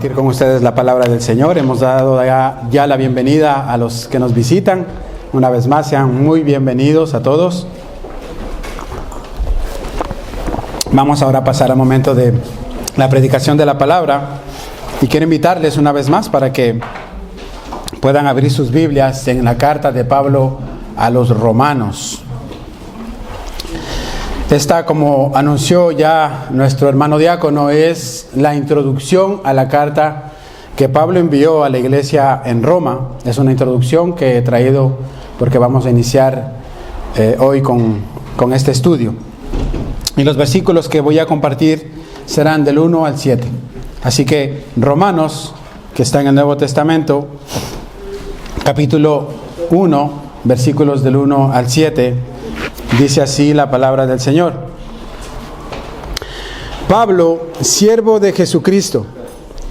compartir con ustedes la palabra del Señor. Hemos dado ya la bienvenida a los que nos visitan. Una vez más, sean muy bienvenidos a todos. Vamos ahora a pasar al momento de la predicación de la palabra. Y quiero invitarles una vez más para que puedan abrir sus Biblias en la carta de Pablo a los Romanos. Esta, como anunció ya nuestro hermano diácono, es la introducción a la carta que Pablo envió a la iglesia en Roma. Es una introducción que he traído porque vamos a iniciar hoy con este estudio. Y los versículos que voy a compartir serán del 1 al 7. Así que Romanos, que está en el Nuevo Testamento, capítulo 1, versículos del 1 al 7, dice así la palabra del Señor. Pablo, siervo de Jesucristo,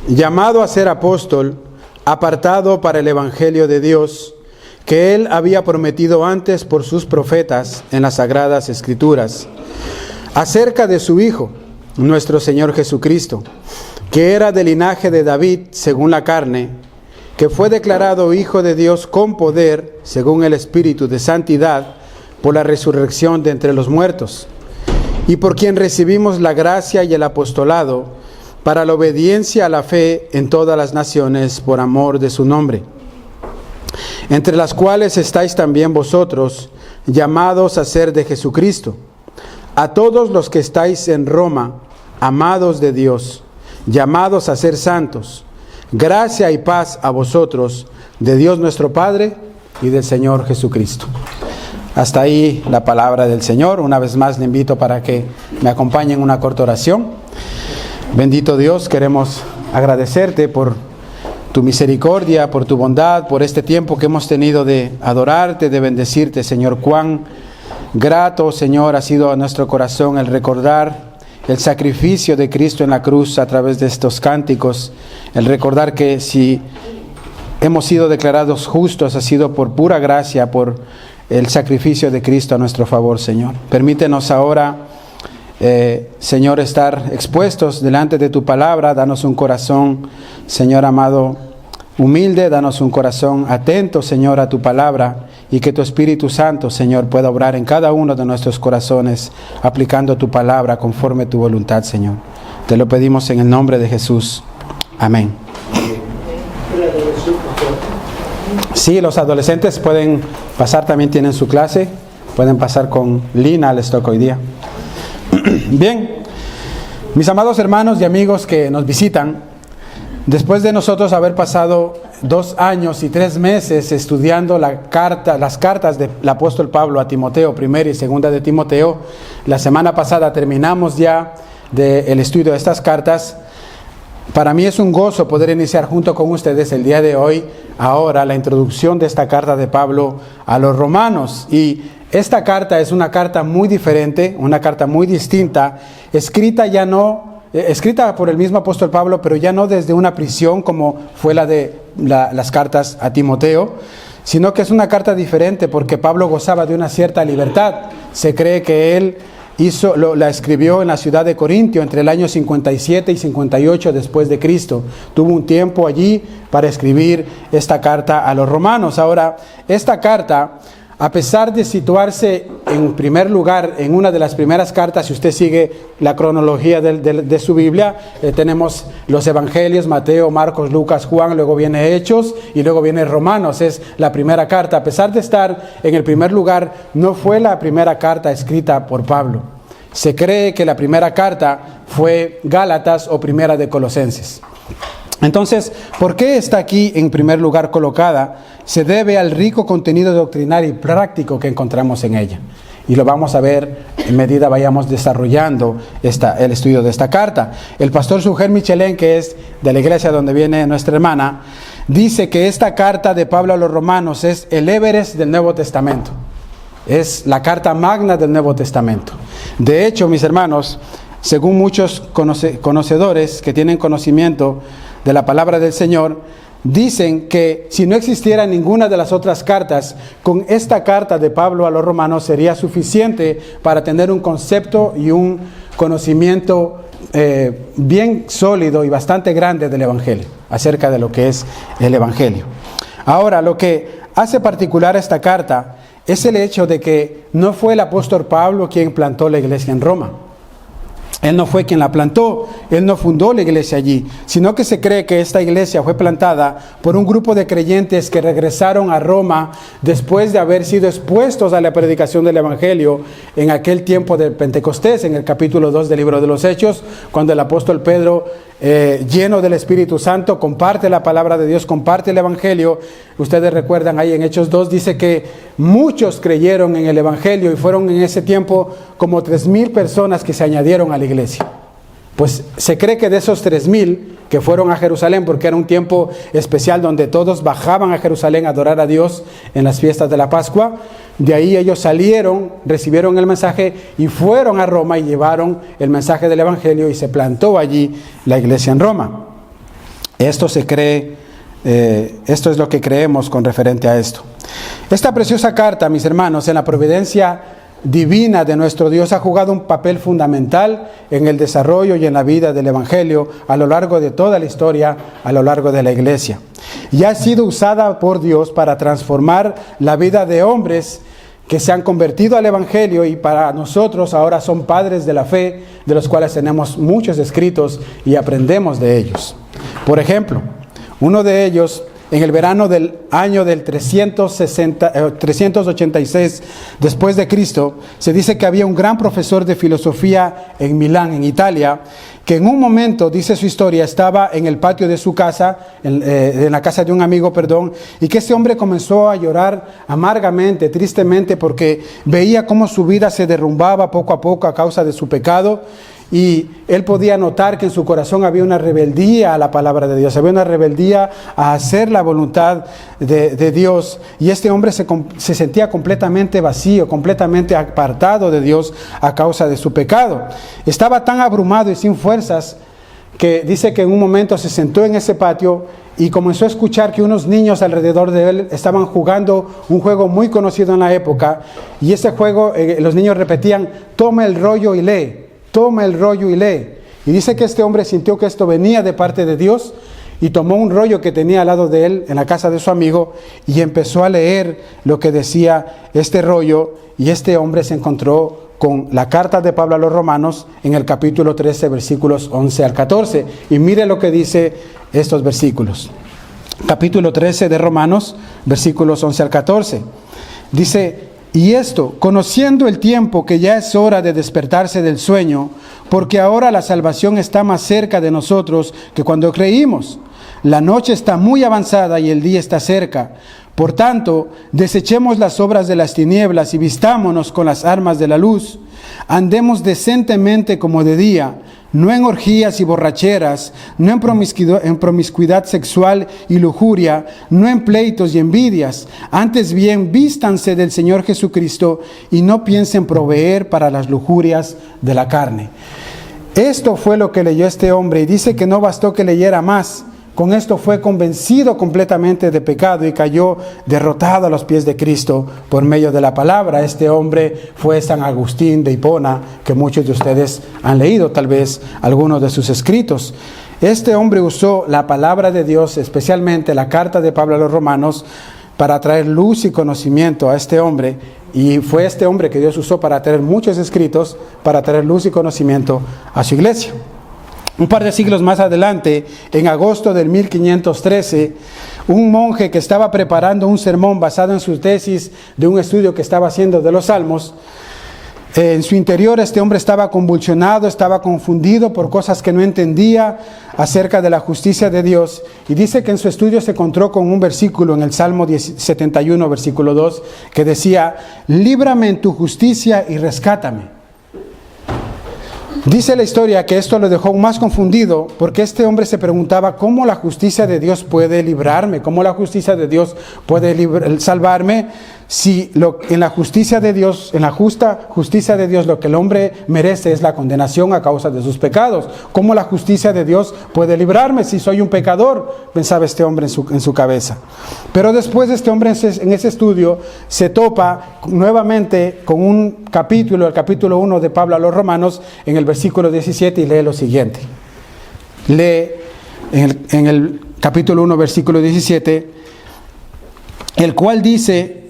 llamado a ser apóstol, apartado para el evangelio de Dios, que él había prometido antes por sus profetas en las sagradas escrituras, acerca de su Hijo, nuestro Señor Jesucristo, que era del linaje de David según la carne, que fue declarado Hijo de Dios con poder, según el Espíritu de santidad, por la resurrección de entre los muertos, y por quien recibimos la gracia y el apostolado para la obediencia a la fe en todas las naciones por amor de su nombre, entre las cuales estáis también vosotros, llamados a ser de Jesucristo. A todos los que estáis en Roma, amados de Dios, llamados a ser santos, gracia y paz a vosotros, de Dios nuestro Padre y del Señor Jesucristo. Hasta ahí la palabra del Señor. Una vez más le invito para que me acompañen en una corta oración. Bendito Dios, queremos agradecerte por tu misericordia, por tu bondad, por este tiempo que hemos tenido de adorarte, de bendecirte, Señor. Cuán grato, Señor, ha sido a nuestro corazón el recordar el sacrificio de Cristo en la cruz a través de estos cánticos, el recordar que si hemos sido declarados justos ha sido por pura gracia, por el sacrificio de Cristo a nuestro favor, Señor. Permítenos ahora, Señor, estar expuestos delante de tu palabra. Danos un corazón, Señor amado, humilde. Danos un corazón atento, Señor, a tu palabra. Y que tu Espíritu Santo, Señor, pueda obrar en cada uno de nuestros corazones, aplicando tu palabra conforme tu voluntad, Señor. Te lo pedimos en el nombre de Jesús. Amén. Sí, los adolescentes pueden pasar, también tienen su clase. Pueden pasar con Lina, les toca hoy día. Bien, mis amados hermanos y amigos que nos visitan, después de nosotros haber pasado 2 años y 3 meses estudiando las cartas del apóstol Pablo a Timoteo, primera y segunda de Timoteo, la semana pasada terminamos ya el estudio de estas cartas. Para mí es un gozo poder iniciar junto con ustedes el día de hoy, ahora, la introducción de esta carta de Pablo a los romanos. Y esta carta es una carta muy diferente, una carta muy distinta, escrita por el mismo apóstol Pablo, pero ya no desde una prisión como fue la de las cartas a Timoteo, sino que es una carta diferente porque Pablo gozaba de una cierta libertad. Se cree que él la escribió en la ciudad de Corintio entre el año 57 y 58 después de Cristo. Tuvo un tiempo allí para escribir esta carta a los romanos. Ahora, esta carta, a pesar de situarse en primer lugar en una de las primeras cartas, si usted sigue la cronología de su Biblia, tenemos los evangelios, Mateo, Marcos, Lucas, Juan, luego viene Hechos y luego viene Romanos, es la primera carta. A pesar de estar en el primer lugar, no fue la primera carta escrita por Pablo. Se cree que la primera carta fue Gálatas o primera de Colosenses. Entonces, ¿por qué está aquí en primer lugar colocada? Se debe al rico contenido doctrinal y práctico que encontramos en ella. Y lo vamos a ver en medida vayamos desarrollando el estudio de esta carta. El pastor Suger Michelén, que es de la iglesia donde viene nuestra hermana, dice que esta carta de Pablo a los romanos es el Everest del Nuevo Testamento. Es la carta magna del Nuevo Testamento. De hecho, mis hermanos, según muchos conocedores que tienen conocimiento de la palabra del Señor, dicen que si no existiera ninguna de las otras cartas, con esta carta de Pablo a los romanos sería suficiente para tener un concepto y un conocimiento bien sólido y bastante grande del Evangelio, acerca de lo que es el Evangelio. Ahora, lo que hace particular esta carta es el hecho de que no fue el apóstol Pablo quien plantó la iglesia en Roma. Él no fue quien la plantó, él no fundó la iglesia allí, sino que se cree que esta iglesia fue plantada por un grupo de creyentes que regresaron a Roma después de haber sido expuestos a la predicación del Evangelio en aquel tiempo de Pentecostés, en el capítulo 2 del libro de los Hechos, cuando el apóstol Pedro, lleno del Espíritu Santo, comparte la palabra de Dios, comparte el Evangelio. Ustedes recuerdan ahí en Hechos 2, dice que muchos creyeron en el Evangelio y fueron en ese tiempo como 3,000 personas que se añadieron a la iglesia. Pues se cree que de esos 3,000 que fueron a Jerusalén, porque era un tiempo especial donde todos bajaban a Jerusalén a adorar a Dios en las fiestas de la Pascua, de ahí ellos salieron, recibieron el mensaje y fueron a Roma y llevaron el mensaje del Evangelio y se plantó allí la iglesia en Roma. Esto se cree, esto es lo que creemos con referente a esto. Esta preciosa carta, mis hermanos, en la providencia divina de nuestro Dios ha jugado un papel fundamental en el desarrollo y en la vida del Evangelio a lo largo de toda la historia, a lo largo de la iglesia. Y ha sido usada por Dios para transformar la vida de hombres que se han convertido al Evangelio y para nosotros ahora son padres de la fe, de los cuales tenemos muchos escritos y aprendemos de ellos. Por ejemplo, uno de ellos, en el verano del año del 386 después de Cristo, se dice que había un gran profesor de filosofía en Milán, en Italia, que en un momento, dice su historia, estaba en el patio de su casa, en la casa de un amigo, y que ese hombre comenzó a llorar amargamente, tristemente, porque veía cómo su vida se derrumbaba poco a poco a causa de su pecado. Y él podía notar que en su corazón había una rebeldía a la palabra de Dios, había una rebeldía a hacer la voluntad de Dios. Y este hombre se sentía completamente vacío, completamente apartado de Dios a causa de su pecado. Estaba tan abrumado y sin fuerzas que dice que en un momento se sentó en ese patio y comenzó a escuchar que unos niños alrededor de él estaban jugando un juego muy conocido en la época. Y ese juego, los niños repetían: toma el rollo y lee. Toma el rollo y lee. Y dice que este hombre sintió que esto venía de parte de Dios y tomó un rollo que tenía al lado de él en la casa de su amigo y empezó a leer lo que decía este rollo, y este hombre se encontró con la carta de Pablo a los Romanos en el capítulo 13, versículos 11 al 14. Y mire lo que dice estos versículos. Capítulo 13 de Romanos, versículos 11 al 14. Dice: y esto, conociendo el tiempo, que ya es hora de despertarse del sueño, porque ahora la salvación está más cerca de nosotros que cuando creímos. La noche está muy avanzada y el día está cerca. Por tanto, desechemos las obras de las tinieblas y vistámonos con las armas de la luz. Andemos decentemente como de día, no en orgías y borracheras, no en promiscuidad sexual y lujuria, no en pleitos y envidias. Antes bien, vístanse del Señor Jesucristo y no piensen proveer para las lujurias de la carne. Esto fue lo que leyó este hombre, y dice que no bastó que leyera más. Con esto fue convencido completamente de pecado y cayó derrotado a los pies de Cristo por medio de la palabra. Este hombre fue San Agustín de Hipona, que muchos de ustedes han leído tal vez algunos de sus escritos. Este hombre usó la palabra de Dios, especialmente la carta de Pablo a los Romanos, para traer luz y conocimiento a este hombre. Y fue este hombre que Dios usó para traer muchos escritos, para traer luz y conocimiento a su iglesia. Un par de siglos más adelante, en agosto del 1513, un monje que estaba preparando un sermón basado en su tesis de un estudio que estaba haciendo de los Salmos, en su interior este hombre estaba convulsionado, estaba confundido por cosas que no entendía acerca de la justicia de Dios. Y dice que en su estudio se encontró con un versículo en el Salmo 71, versículo 2, que decía: líbrame en tu justicia y rescátame. Dice la historia que esto lo dejó aún más confundido, porque este hombre se preguntaba cómo la justicia de Dios puede librarme, cómo la justicia de Dios puede salvarme, si en la justicia de Dios, en la justa justicia de Dios, lo que el hombre merece es la condenación a causa de sus pecados? ¿Cómo la justicia de Dios puede librarme si soy un pecador?, pensaba este hombre en su cabeza. Pero después este hombre en ese estudio se topa nuevamente con un capítulo, el capítulo 1 de Pablo a los Romanos, en el versículo 17, y lee lo siguiente. Lee en el capítulo 1, versículo 17, el cual dice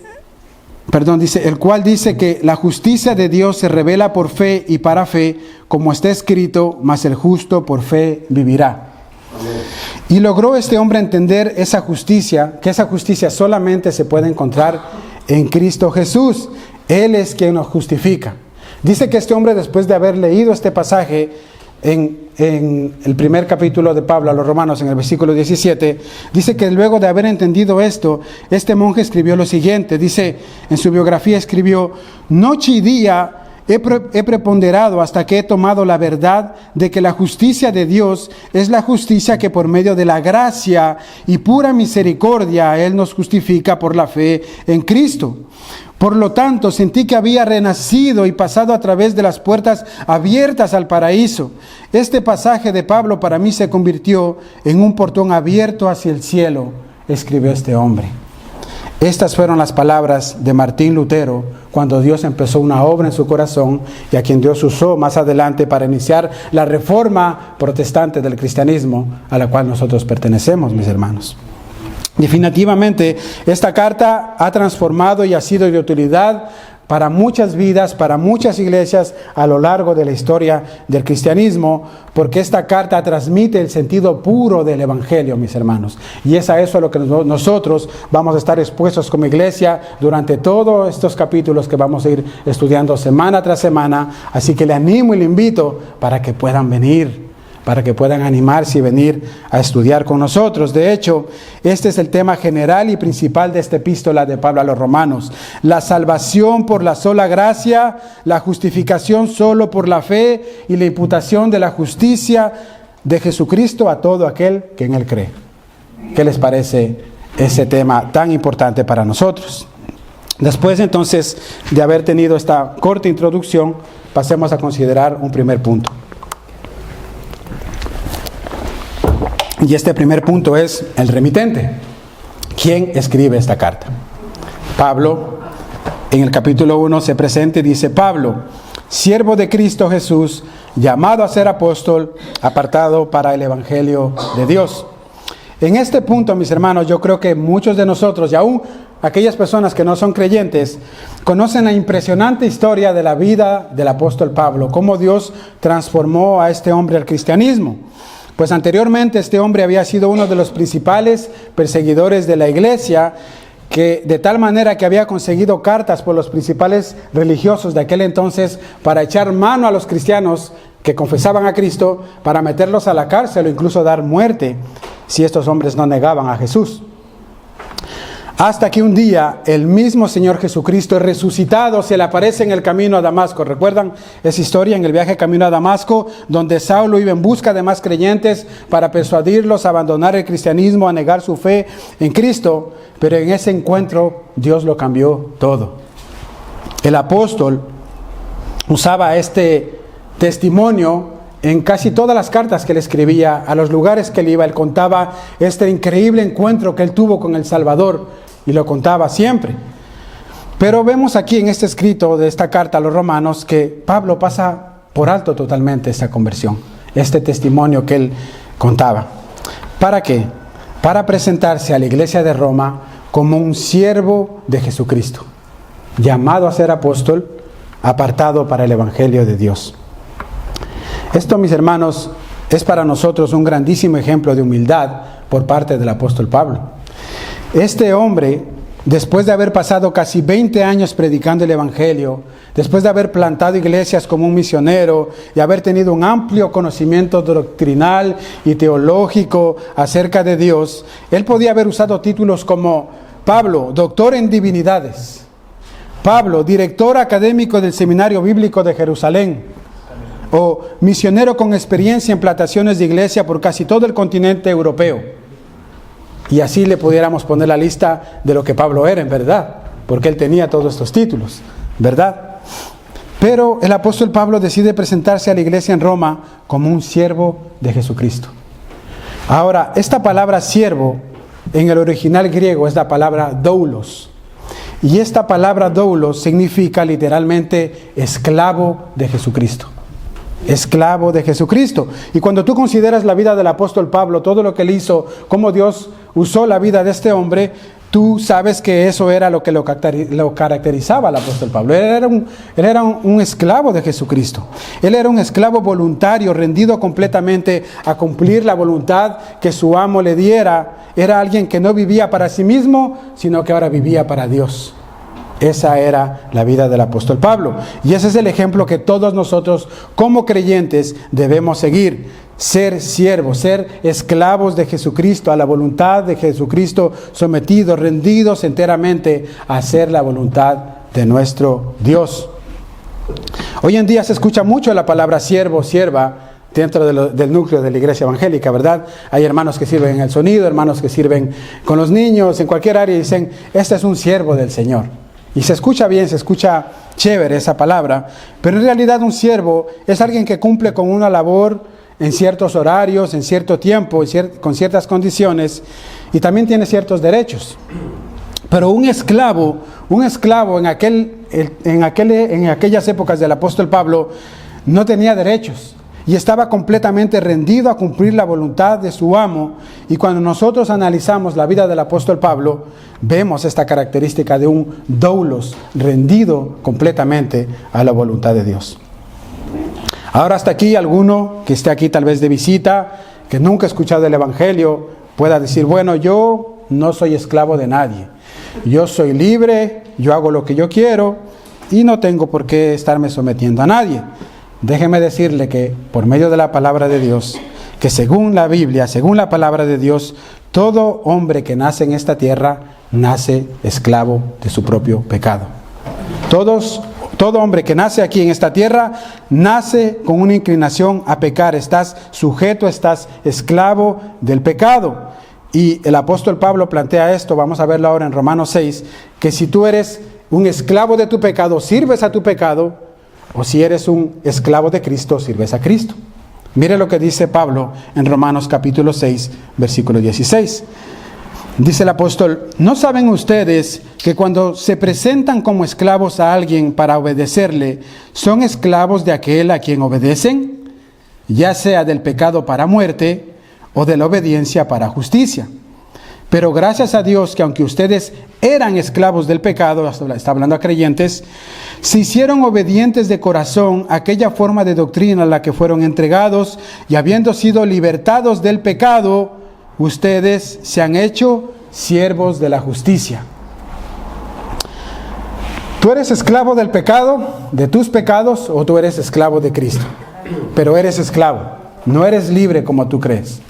que la justicia de Dios se revela por fe y para fe, como está escrito, mas el justo por fe vivirá. Amén. Y logró este hombre entender esa justicia, que esa justicia solamente se puede encontrar en Cristo Jesús. Él es quien nos justifica. Dice que este hombre, después de haber leído este pasaje en el primer capítulo de Pablo a los Romanos, en el versículo 17, dice que luego de haber entendido esto, este monje escribió lo siguiente. Dice, en su biografía escribió: noche y día he preponderado hasta que he tomado la verdad de que la justicia de Dios es la justicia que por medio de la gracia y pura misericordia Él nos justifica por la fe en Cristo. Por lo tanto, sentí que había renacido y pasado a través de las puertas abiertas al paraíso. Este pasaje de Pablo para mí se convirtió en un portón abierto hacia el cielo, escribió este hombre. Estas fueron las palabras de Martín Lutero cuando Dios empezó una obra en su corazón, y a quien Dios usó más adelante para iniciar la reforma protestante del cristianismo, a la cual nosotros pertenecemos, mis hermanos. Definitivamente, esta carta ha transformado y ha sido de utilidad para muchas vidas, para muchas iglesias a lo largo de la historia del cristianismo, porque esta carta transmite el sentido puro del evangelio, mis hermanos. Y es a eso a lo que nosotros vamos a estar expuestos como iglesia durante todos estos capítulos que vamos a ir estudiando semana tras semana. Así que le animo y le invito para que puedan venir, para que puedan animarse y venir a estudiar con nosotros. De hecho, este es el tema general y principal de esta epístola de Pablo a los Romanos: la salvación por la sola gracia, la justificación solo por la fe y la imputación de la justicia de Jesucristo a todo aquel que en Él cree. ¿Qué les parece ese tema tan importante para nosotros? Después, entonces, de haber tenido esta corta introducción, pasemos a considerar un primer punto. Y este primer punto es el remitente. ¿Quién escribe esta carta? Pablo, en el capítulo 1 se presenta y dice: Pablo, siervo de Cristo Jesús, llamado a ser apóstol, apartado para el evangelio de Dios. En este punto, mis hermanos, yo creo que muchos de nosotros, y aún aquellas personas que no son creyentes, conocen la impresionante historia de la vida del apóstol Pablo, cómo Dios transformó a este hombre al cristianismo. Pues anteriormente este hombre había sido uno de los principales perseguidores de la iglesia, que de tal manera que había conseguido cartas por los principales religiosos de aquel entonces para echar mano a los cristianos que confesaban a Cristo, para meterlos a la cárcel o incluso dar muerte si estos hombres no negaban a Jesús. Hasta que un día el mismo Señor Jesucristo resucitado se le aparece en el camino a Damasco. ¿Recuerdan esa historia en el viaje camino a Damasco, donde Saulo iba en busca de más creyentes para persuadirlos a abandonar el cristianismo, a negar su fe en Cristo? Pero en ese encuentro Dios lo cambió todo. El apóstol usaba este testimonio en casi todas las cartas que él escribía, a los lugares que él iba. Él contaba este increíble encuentro que él tuvo con el Salvador, y lo contaba siempre. Pero vemos aquí en este escrito de esta carta a los romanos que Pablo pasa por alto totalmente esta conversión, este testimonio que él contaba. ¿Para qué? Para presentarse a la iglesia de Roma como un siervo de Jesucristo, llamado a ser apóstol, apartado para el evangelio de Dios. Esto, mis hermanos, es para nosotros un grandísimo ejemplo de humildad por parte del apóstol Pablo. Este hombre, después de haber pasado casi 20 años predicando el evangelio, después de haber plantado iglesias como un misionero y haber tenido un amplio conocimiento doctrinal y teológico acerca de Dios, él podía haber usado títulos como Pablo, doctor en divinidades; Pablo, director académico del Seminario Bíblico de Jerusalén; o misionero con experiencia en plantaciones de iglesia por casi todo el continente europeo. Y así le pudiéramos poner la lista de lo que Pablo era, en verdad, porque él tenía todos estos títulos, ¿verdad? Pero el apóstol Pablo decide presentarse a la iglesia en Roma como un siervo de Jesucristo. Ahora, esta palabra siervo en el original griego es la palabra doulos. Y esta palabra doulos significa literalmente esclavo de Jesucristo. Esclavo de Jesucristo. Y cuando tú consideras la vida del apóstol Pablo, todo lo que él hizo, cómo Dios usó la vida de este hombre, tú sabes que eso era lo que lo caracterizaba al apóstol Pablo. Él era un esclavo de Jesucristo. Él era un esclavo voluntario, rendido completamente a cumplir la voluntad que su amo le diera. Era alguien que no vivía para sí mismo, sino que ahora vivía para Dios. Esa era la vida del apóstol Pablo. Y ese es el ejemplo que todos nosotros como creyentes debemos seguir. Ser siervos, ser esclavos de Jesucristo, a la voluntad de Jesucristo, sometidos, rendidos enteramente a hacer la voluntad de nuestro Dios. Hoy en día se escucha mucho la palabra siervo, sierva, dentro del núcleo de la iglesia evangélica, ¿verdad? Hay hermanos que sirven en el sonido, hermanos que sirven con los niños, en cualquier área, y dicen, este es un siervo del Señor. Y se escucha bien, se escucha chévere esa palabra, pero en realidad un siervo es alguien que cumple con una labor en ciertos horarios, en cierto tiempo, con ciertas condiciones, y también tiene ciertos derechos. Pero un esclavo en aquellas épocas del apóstol Pablo no tenía derechos y estaba completamente rendido a cumplir la voluntad de su amo. Y cuando nosotros analizamos la vida del apóstol Pablo, vemos esta característica de un doulos, rendido completamente a la voluntad de Dios. Ahora hasta aquí alguno que esté aquí tal vez de visita, que nunca ha escuchado el Evangelio, pueda decir, bueno, yo no soy esclavo de nadie. Yo soy libre, yo hago lo que yo quiero y no tengo por qué estarme sometiendo a nadie. Déjeme decirle que por medio de la palabra de Dios, que según la Biblia, según la palabra de Dios, todo hombre que nace en esta tierra nace esclavo de su propio pecado. Todo hombre que nace aquí en esta tierra nace con una inclinación a pecar. Estás sujeto, estás esclavo del pecado. Y el apóstol Pablo plantea esto, vamos a verlo ahora en Romanos 6, que si tú eres un esclavo de tu pecado, sirves a tu pecado, o si eres un esclavo de Cristo, sirves a Cristo. Mire lo que dice Pablo en Romanos capítulo 6, versículo 16. Dice el apóstol, ¿no saben ustedes que cuando se presentan como esclavos a alguien para obedecerle, son esclavos de aquel a quien obedecen? Ya sea del pecado para muerte o de la obediencia para justicia. Pero gracias a Dios que aunque ustedes eran esclavos del pecado, está hablando a creyentes, se hicieron obedientes de corazón a aquella forma de doctrina a la que fueron entregados, y habiendo sido libertados del pecado, ustedes se han hecho siervos de la justicia. ¿Tú eres esclavo del pecado, de tus pecados, o tú eres esclavo de Cristo? Pero eres esclavo, no eres libre como tú crees.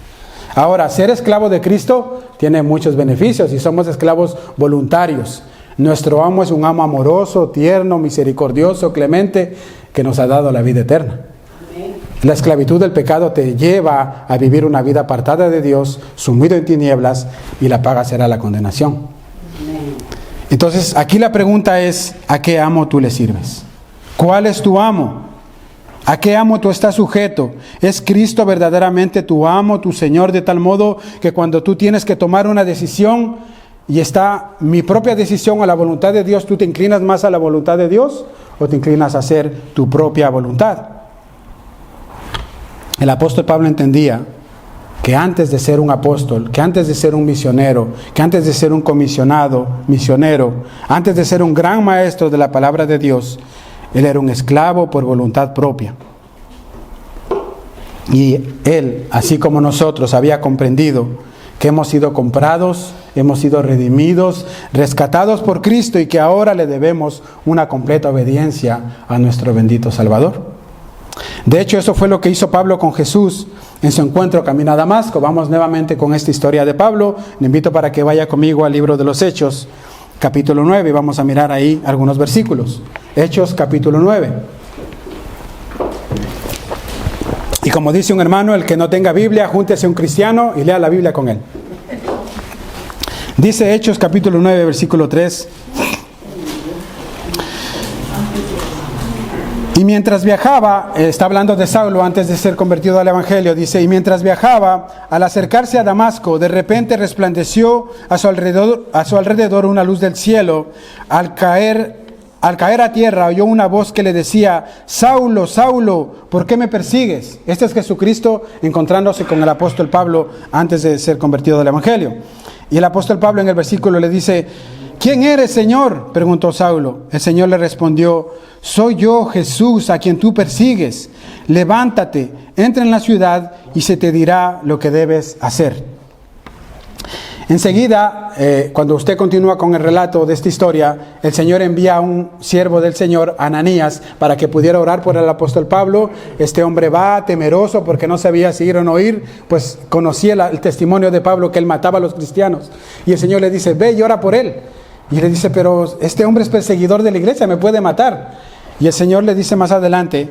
Ahora, ser esclavo de Cristo tiene muchos beneficios y somos esclavos voluntarios. Nuestro amo es un amo amoroso, tierno, misericordioso, clemente, que nos ha dado la vida eterna. La esclavitud del pecado te lleva a vivir una vida apartada de Dios, sumido en tinieblas, y la paga será la condenación. Entonces, aquí la pregunta es, ¿a qué amo tú le sirves? ¿Cuál es tu amo? ¿A qué amo tú estás sujeto? ¿Es Cristo verdaderamente tu amo, tu Señor, de tal modo que cuando tú tienes que tomar una decisión y está mi propia decisión a la voluntad de Dios, tú te inclinas más a la voluntad de Dios o te inclinas a hacer tu propia voluntad? El apóstol Pablo entendía que antes de ser un apóstol, que antes de ser un misionero, que antes de ser un comisionado, misionero, antes de ser un gran maestro de la palabra de Dios, él era un esclavo por voluntad propia. Y él, así como nosotros, había comprendido que hemos sido comprados, hemos sido redimidos, rescatados por Cristo y que ahora le debemos una completa obediencia a nuestro bendito Salvador. De hecho, eso fue lo que hizo Pablo con Jesús en su encuentro camino a Damasco. Vamos nuevamente con esta historia de Pablo. Le invito para que vaya conmigo al libro de los Hechos, capítulo 9, y vamos a mirar ahí algunos versículos. Hechos, capítulo 9. Y como dice un hermano, el que no tenga Biblia, júntese a un cristiano y lea la Biblia con él. Dice Hechos, capítulo 9, versículo 3. Y mientras viajaba, está hablando de Saulo antes de ser convertido al Evangelio, dice, y mientras viajaba, al acercarse a Damasco, de repente resplandeció a su alrededor una luz del cielo. Al caer a tierra, oyó una voz que le decía, Saulo, Saulo, ¿por qué me persigues? Este es Jesucristo encontrándose con el apóstol Pablo antes de ser convertido al Evangelio. Y el apóstol Pablo en el versículo le dice, ¿quién eres, Señor?, preguntó Saulo. El Señor le respondió, soy yo, Jesús, a quien tú persigues. Levántate, entra en la ciudad y se te dirá lo que debes hacer. Enseguida, cuando usted continúa con el relato de esta historia, el Señor envía a un siervo del Señor, Ananías, para que pudiera orar por el apóstol Pablo. Este hombre va temeroso porque no sabía si ir o no ir, pues conocía el testimonio de Pablo que él mataba a los cristianos. Y el Señor le dice, ve y ora por él. Y le dice, pero este hombre es perseguidor de la iglesia, me puede matar. Y el Señor le dice más adelante,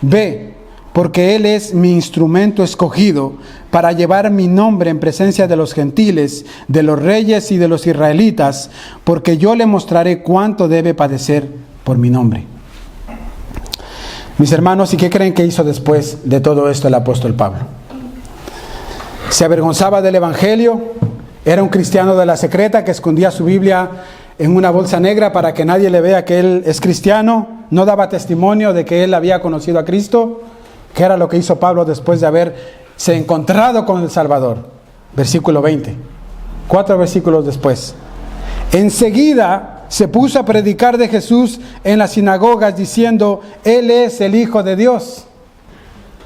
ve, porque él es mi instrumento escogido para llevar mi nombre en presencia de los gentiles, de los reyes y de los israelitas, porque yo le mostraré cuánto debe padecer por mi nombre. Mis hermanos, ¿y qué creen que hizo después de todo esto el apóstol Pablo? Se avergonzaba del Evangelio, era un cristiano de la secreta que escondía su Biblia en una bolsa negra para que nadie le vea que él es cristiano, no daba testimonio de que él había conocido a Cristo, que era lo que hizo Pablo después de haberse encontrado con el Salvador. Versículo 20, 4 versículos después. Enseguida se puso a predicar de Jesús en las sinagogas diciendo, Él es el Hijo de Dios.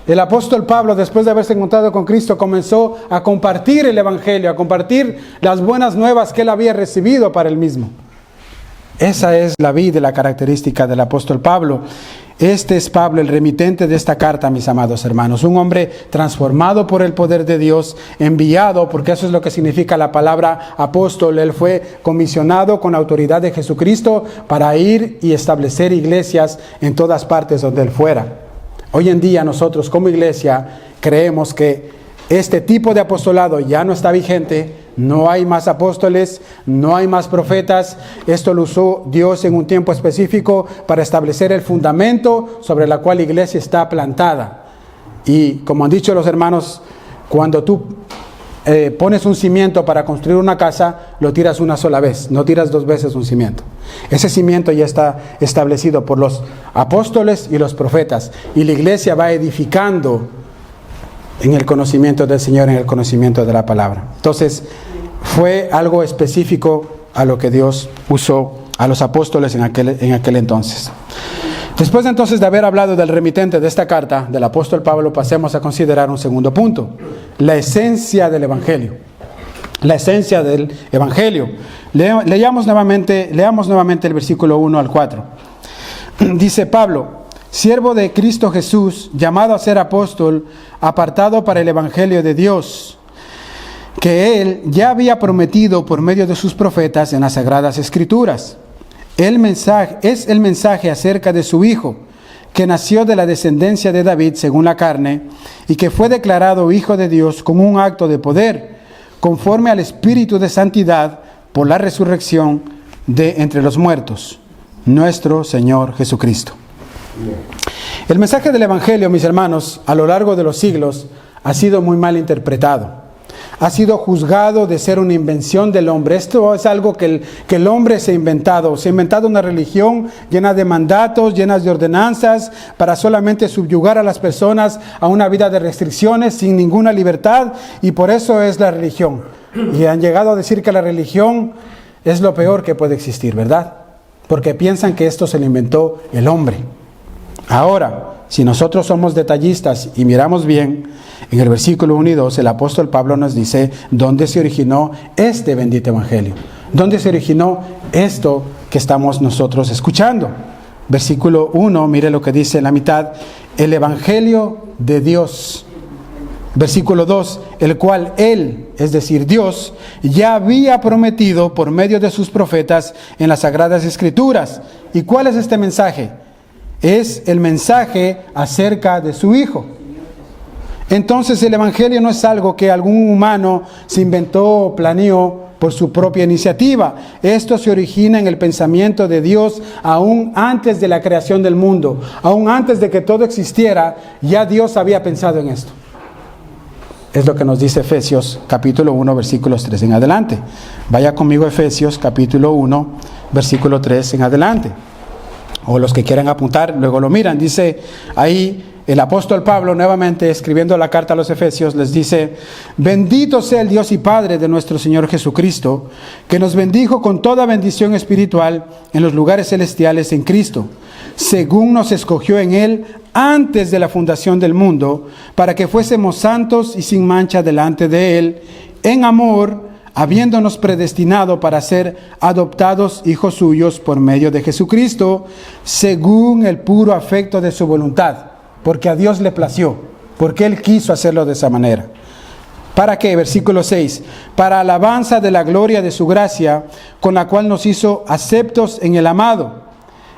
El apóstol Pablo, después de haberse encontrado con Cristo, comenzó a compartir el Evangelio, a compartir las buenas nuevas que él había recibido para él mismo. Esa es la vida y la característica del apóstol Pablo. Este es Pablo, el remitente de esta carta, mis amados hermanos. Un hombre transformado por el poder de Dios, enviado, porque eso es lo que significa la palabra apóstol. Él fue comisionado con autoridad de Jesucristo para ir y establecer iglesias en todas partes donde él fuera. Hoy en día nosotros como iglesia creemos que este tipo de apostolado ya no está vigente, no hay más apóstoles, no hay más profetas. Esto lo usó Dios en un tiempo específico para establecer el fundamento sobre la cual la iglesia está plantada. Y como han dicho los hermanos, cuando tú pones un cimiento para construir una casa, lo tiras una sola vez, no tiras 2 veces un cimiento. Ese cimiento ya está establecido por los apóstoles y los profetas, y la iglesia va edificando en el conocimiento del Señor, en el conocimiento de la palabra. Entonces, fue algo específico a lo que Dios usó a los apóstoles en aquel entonces. Después entonces de haber hablado del remitente de esta carta, del apóstol Pablo, pasemos a considerar un segundo punto, la esencia del Evangelio. La esencia del Evangelio. Leamos nuevamente el versículo 1 al 4. Dice Pablo, siervo de Cristo Jesús, llamado a ser apóstol, apartado para el Evangelio de Dios, que Él ya había prometido por medio de sus profetas en las Sagradas Escrituras. Es el mensaje acerca de su Hijo, que nació de la descendencia de David según la carne, y que fue declarado Hijo de Dios con un acto de poder, conforme al Espíritu de santidad, por la resurrección de entre los muertos, nuestro Señor Jesucristo. El mensaje del Evangelio, mis hermanos, a lo largo de los siglos, ha sido muy mal interpretado. Ha sido juzgado de ser una invención del hombre. Esto es algo que el hombre se ha inventado. Se ha inventado una religión llena de mandatos, llenas de ordenanzas, para solamente subyugar a las personas a una vida de restricciones, sin ninguna libertad, y por eso es la religión. Y han llegado a decir que la religión es lo peor que puede existir, ¿verdad? Porque piensan que esto se lo inventó el hombre. Ahora, si nosotros somos detallistas y miramos bien, en el versículo 1 y 2, el apóstol Pablo nos dice dónde se originó este bendito evangelio. ¿Dónde se originó esto que estamos nosotros escuchando? Versículo 1, mire lo que dice en la mitad, el evangelio de Dios. Versículo 2, el cual Él, es decir, Dios, ya había prometido por medio de sus profetas en las Sagradas Escrituras. ¿Y cuál es este mensaje? Es el mensaje acerca de su Hijo. Entonces el Evangelio no es algo que algún humano se inventó o planeó por su propia iniciativa. Esto se origina en el pensamiento de Dios aún antes de la creación del mundo. Aún antes de que todo existiera, ya Dios había pensado en esto. Es lo que nos dice Efesios capítulo 1, versículos 3 en adelante. Vaya conmigo a Efesios capítulo 1, versículo 3 en adelante. O los que quieran apuntar, luego lo miran. Dice ahí el apóstol Pablo, nuevamente escribiendo la carta a los Efesios, les dice: bendito sea el Dios y Padre de nuestro Señor Jesucristo, que nos bendijo con toda bendición espiritual en los lugares celestiales en Cristo, según nos escogió en Él antes de la fundación del mundo, para que fuésemos santos y sin mancha delante de Él, en amor, habiéndonos predestinado para ser adoptados hijos suyos por medio de Jesucristo, según el puro afecto de su voluntad, porque a Dios le plació, porque Él quiso hacerlo de esa manera. ¿Para qué? Versículo 6. Para alabanza de la gloria de su gracia, con la cual nos hizo aceptos en el amado,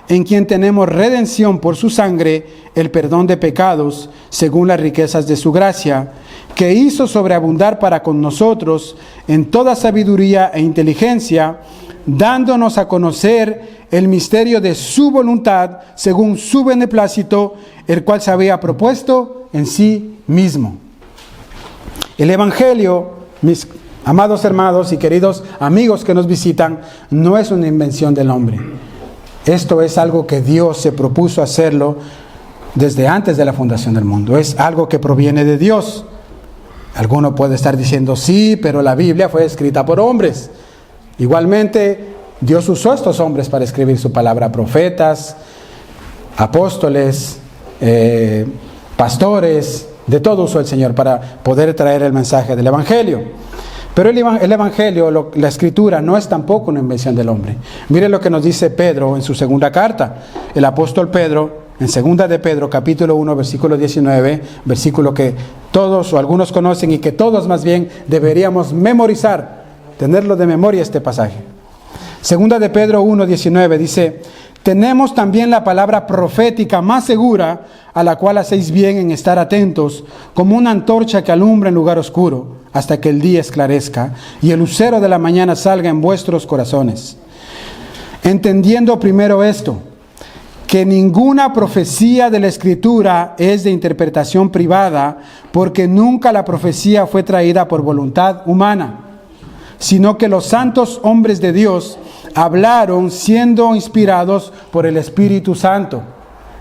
en quien tenemos redención por su sangre, el perdón de pecados, según las riquezas de su gracia, que hizo sobreabundar para con nosotros en toda sabiduría e inteligencia, dándonos a conocer el misterio de su voluntad, según su beneplácito, el cual se había propuesto en sí mismo. El Evangelio, mis amados hermanos y queridos amigos que nos visitan, no es una invención del hombre. Esto es algo que Dios se propuso hacerlo desde antes de la fundación del mundo. Es algo que proviene de Dios. Alguno puede estar diciendo, sí, pero la Biblia fue escrita por hombres. Igualmente, Dios usó a estos hombres para escribir su palabra: profetas, apóstoles, pastores, de todo usó el Señor para poder traer el mensaje del Evangelio. Pero el Evangelio, la Escritura, no es tampoco una invención del hombre. Mire lo que nos dice Pedro en su segunda carta. El apóstol Pedro, en segunda de Pedro, capítulo 1, versículo 19, versículo que todos o algunos conocen y que todos más bien deberíamos memorizar, tenerlo de memoria este pasaje. Segunda de Pedro 1, 19 dice: tenemos también la palabra profética más segura, a la cual hacéis bien en estar atentos, como una antorcha que alumbra en lugar oscuro, hasta que el día esclarezca y el lucero de la mañana salga en vuestros corazones. Entendiendo primero esto, que ninguna profecía de la Escritura es de interpretación privada, porque nunca la profecía fue traída por voluntad humana, sino que los santos hombres de Dios hablaron siendo inspirados por el Espíritu Santo.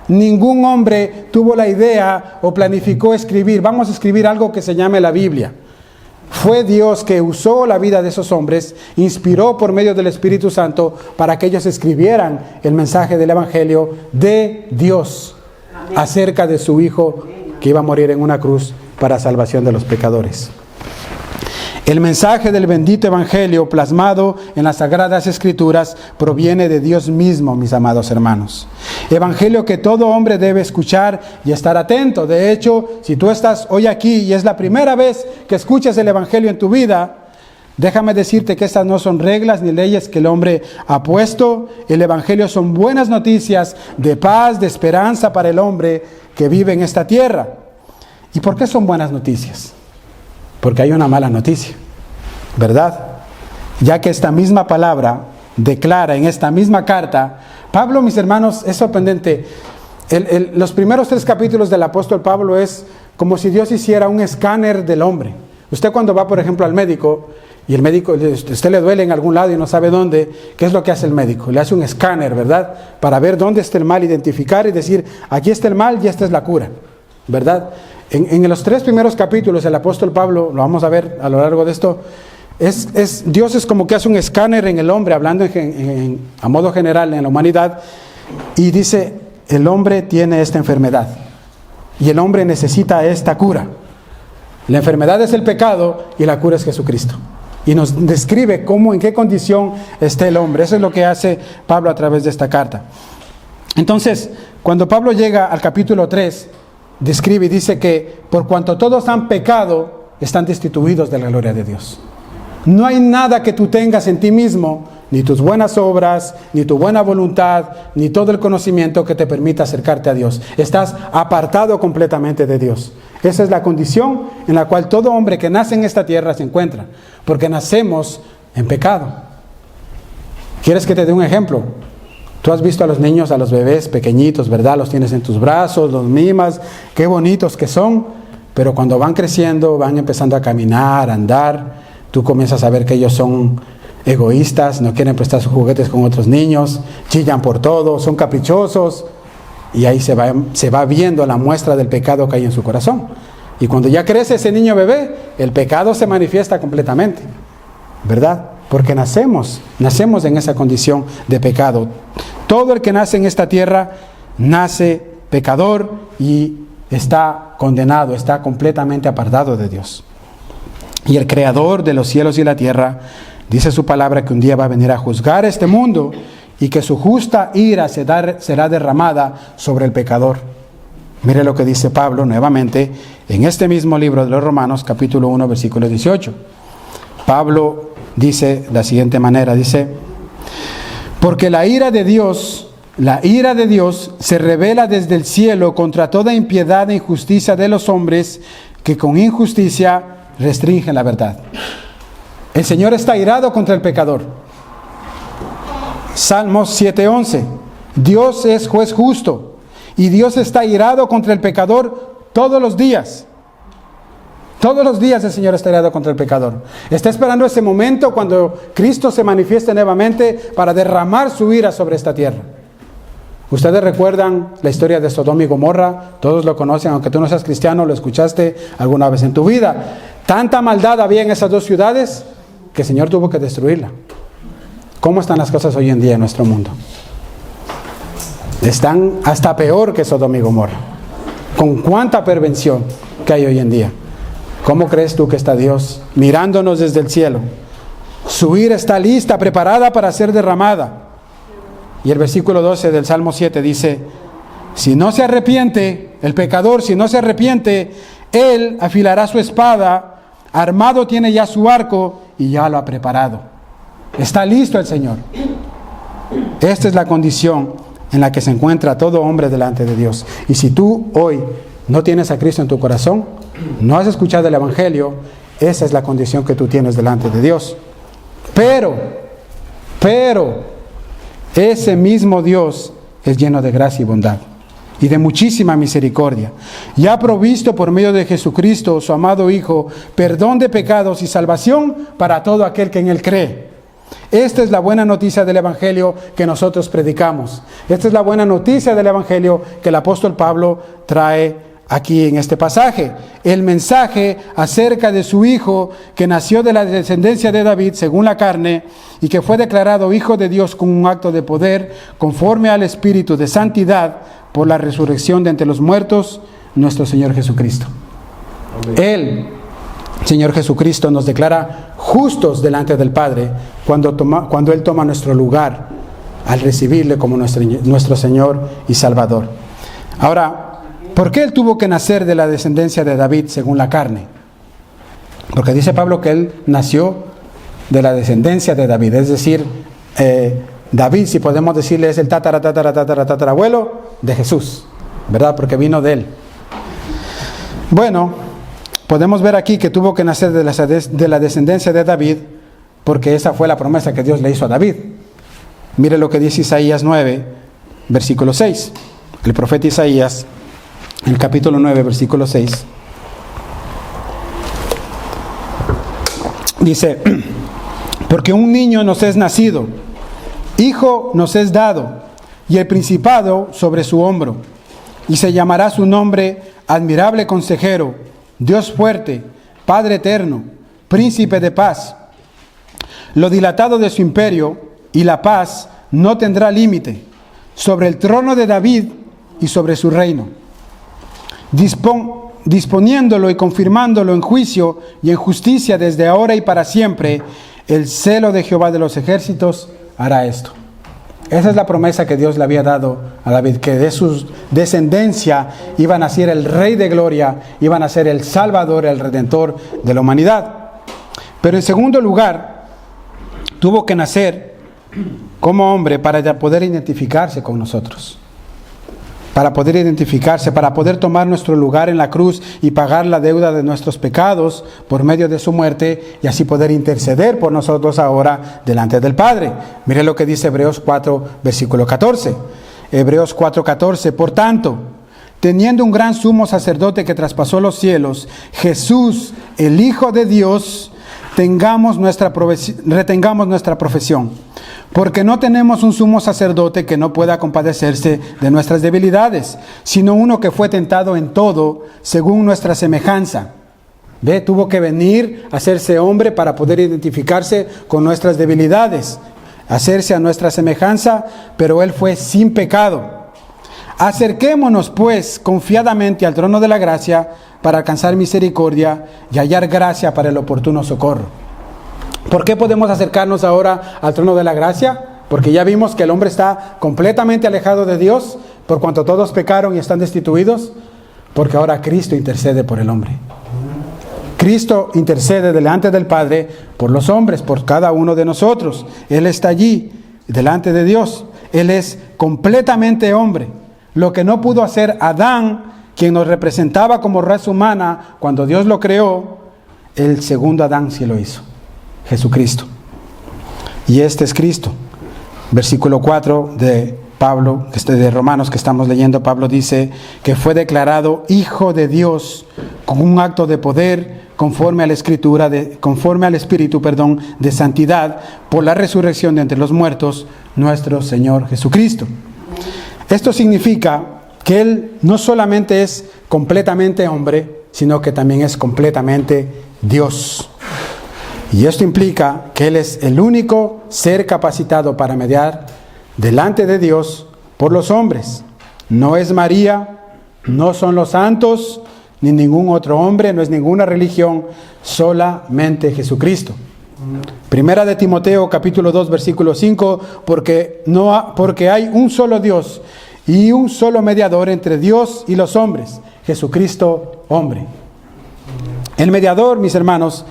Ningún hombre tuvo la idea o planificó escribir, vamos a escribir algo que se llame la Biblia. Fue Dios que usó la vida de esos hombres, inspiró por medio del Espíritu Santo para que ellos escribieran el mensaje del Evangelio de Dios acerca de su Hijo que iba a morir en una cruz para salvación de los pecadores. El mensaje del bendito Evangelio plasmado en las Sagradas Escrituras proviene de Dios mismo, mis amados hermanos. Evangelio que todo hombre debe escuchar y estar atento. De hecho, si tú estás hoy aquí y es la primera vez que escuchas el Evangelio en tu vida, déjame decirte que estas no son reglas ni leyes que el hombre ha puesto. El Evangelio son buenas noticias de paz, de esperanza para el hombre que vive en esta tierra. ¿Y por qué son buenas noticias? Porque hay una mala noticia, ¿verdad? Ya que esta misma palabra declara en esta misma carta, Pablo, mis hermanos, es sorprendente. Los primeros 3 capítulos del apóstol Pablo es como si Dios hiciera un escáner del hombre. Usted cuando va, por ejemplo, al médico, y el médico, usted le duele en algún lado y no sabe dónde, ¿qué es lo que hace el médico? Le hace un escáner, ¿verdad? Para ver dónde está el mal, identificar y decir, aquí está el mal y esta es la cura, ¿verdad? En los 3 primeros capítulos, el apóstol Pablo, lo vamos a ver a lo largo de esto, Dios es como que hace un escáner en el hombre, hablando a modo general en la humanidad, y dice, el hombre tiene esta enfermedad, y el hombre necesita esta cura. La enfermedad es el pecado, y la cura es Jesucristo. Y nos describe cómo, en qué condición está el hombre. Eso es lo que hace Pablo a través de esta carta. Entonces, cuando Pablo llega al capítulo 3, describe y dice que por cuanto todos han pecado, están destituidos de la gloria de Dios. No hay nada que tú tengas en ti mismo, ni tus buenas obras, ni tu buena voluntad, ni todo el conocimiento que te permita acercarte a Dios. Estás apartado completamente de Dios. Esa es la condición en la cual todo hombre que nace en esta tierra se encuentra, porque nacemos en pecado. ¿Quieres que te dé un ejemplo? Tú has visto a los niños, a los bebés pequeñitos, ¿verdad? Los tienes en tus brazos, los mimas, qué bonitos que son, pero cuando van creciendo, van empezando a caminar, a andar, tú comienzas a ver que ellos son egoístas, no quieren prestar sus juguetes con otros niños, chillan por todo, son caprichosos, y ahí se va viendo la muestra del pecado que hay en su corazón. Y cuando ya crece ese niño bebé, el pecado se manifiesta completamente, ¿verdad? Porque nacemos en esa condición de pecado. Todo el que nace en esta tierra nace pecador y está condenado, está completamente apartado de Dios. Y el Creador de los cielos y la tierra dice su palabra que un día va a venir a juzgar este mundo y que su justa ira será derramada sobre el pecador. Mire lo que dice Pablo nuevamente en este mismo libro de los Romanos, capítulo 1, versículo 18. Pablo dice de la siguiente manera, dice: porque la ira de Dios se revela desde el cielo contra toda impiedad e injusticia de los hombres que con injusticia restringen la verdad. El Señor está irado contra el pecador. Salmos 7:11. Dios es juez justo y Dios está irado contra el pecador todos los días. Todos los días el Señor está irado contra el pecador. Está esperando ese momento cuando Cristo se manifieste nuevamente para derramar su ira sobre esta tierra. Ustedes recuerdan la historia de Sodoma y Gomorra, todos lo conocen, aunque tú no seas cristiano, lo escuchaste alguna vez en tu vida. Tanta maldad había en esas dos ciudades que el Señor tuvo que destruirla. ¿Cómo están las cosas hoy en día en nuestro mundo? Están hasta peor que Sodoma y Gomorra. Con cuánta perversión que hay hoy en día. ¿Cómo crees tú que está Dios mirándonos desde el cielo? Su ira está lista, preparada para ser derramada. Y el versículo 12 del Salmo 7 dice: si no se arrepiente, el pecador, si no se arrepiente, él afilará su espada, armado tiene ya su arco y ya lo ha preparado. Está listo el Señor. Esta es la condición en la que se encuentra todo hombre delante de Dios. Y si tú hoy no tienes a Cristo en tu corazón, no has escuchado el Evangelio, esa es la condición que tú tienes delante de Dios. Pero, ese mismo Dios es lleno de gracia y bondad y de muchísima misericordia, y ha provisto por medio de Jesucristo, su amado Hijo, perdón de pecados y salvación para todo aquel que en Él cree. Esta es la buena noticia del Evangelio que nosotros predicamos. Esta es la buena noticia del Evangelio que el apóstol Pablo trae aquí en este pasaje. El mensaje acerca de su Hijo, que nació de la descendencia de David según la carne y que fue declarado Hijo de Dios con un acto de poder conforme al Espíritu de santidad por la resurrección de entre los muertos, nuestro Señor Jesucristo. Él, Señor Jesucristo, nos declara justos delante del Padre cuando Él toma nuestro lugar al recibirle como nuestro Señor y Salvador. Ahora, ¿por qué Él tuvo que nacer de la descendencia de David según la carne? Porque dice Pablo que Él nació de la descendencia de David, es decir, David, si podemos decirle, es el tatarabuelo de Jesús, ¿verdad? Porque vino de Él. Bueno, podemos ver aquí que tuvo que nacer de la descendencia de David, porque esa fue la promesa que Dios le hizo a David. Mire lo que dice Isaías 9, versículo 6. El profeta Isaías, en el capítulo 9, versículo 6, dice: porque un niño nos es nacido, hijo nos es dado, y el principado sobre su hombro, y se llamará su nombre Admirable Consejero, Dios fuerte, Padre eterno, Príncipe de paz. Lo dilatado de su imperio y la paz no tendrá límite sobre el trono de David y sobre su reino, disponiéndolo y confirmándolo en juicio y en justicia desde ahora y para siempre. El celo de Jehová de los ejércitos hará esto. Esa es la promesa que Dios le había dado a David, que de su descendencia iba a nacer el Rey de Gloria, iba a nacer el Salvador, el Redentor de la humanidad. Pero en segundo lugar, tuvo que nacer como hombre para poder identificarse con nosotros. para poder identificarse, para poder tomar nuestro lugar en la cruz y pagar la deuda de nuestros pecados por medio de su muerte y así poder interceder por nosotros ahora delante del Padre. Mire lo que dice Hebreos 4, versículo 14. Hebreos 4, 14. Por tanto, teniendo un gran sumo sacerdote que traspasó los cielos, Jesús, el Hijo de Dios, retengamos nuestra profesión, porque no tenemos un sumo sacerdote que no pueda compadecerse de nuestras debilidades, sino uno que fue tentado en todo según nuestra semejanza. ¿Ve? Tuvo que venir a hacerse hombre para poder identificarse con nuestras debilidades, hacerse a nuestra semejanza, pero Él fue sin pecado. Acerquémonos pues confiadamente al trono de la gracia para alcanzar misericordia y hallar gracia para el oportuno socorro. ¿Por qué podemos acercarnos ahora al trono de la gracia? Porque ya vimos que el hombre está completamente alejado de Dios, por cuanto todos pecaron y están destituidos, porque ahora Cristo intercede por el hombre. Cristo intercede delante del Padre por los hombres, por cada uno de nosotros. Él está allí, delante de Dios. Él es completamente hombre. Lo que no pudo hacer Adán, quien nos representaba como raza humana cuando Dios lo creó, el segundo Adán sí lo hizo, Jesucristo. Y este es Cristo. Versículo 4 de Pablo, de Romanos que estamos leyendo, Pablo dice que fue declarado Hijo de Dios con un acto de poder conforme a la Escritura, conforme al Espíritu, de santidad, por la resurrección de entre los muertos, nuestro Señor Jesucristo. Esto significa que Él no solamente es completamente hombre, sino que también es completamente Dios. Y esto implica que Él es el único ser capacitado para mediar delante de Dios por los hombres. No es María, no son los santos, ni ningún otro hombre, no es ninguna religión, solamente Jesucristo. Primera de Timoteo capítulo 2 versículo 5, porque hay un solo Dios y un solo mediador entre Dios y los hombres, Jesucristo hombre. El mediador, mis hermanos,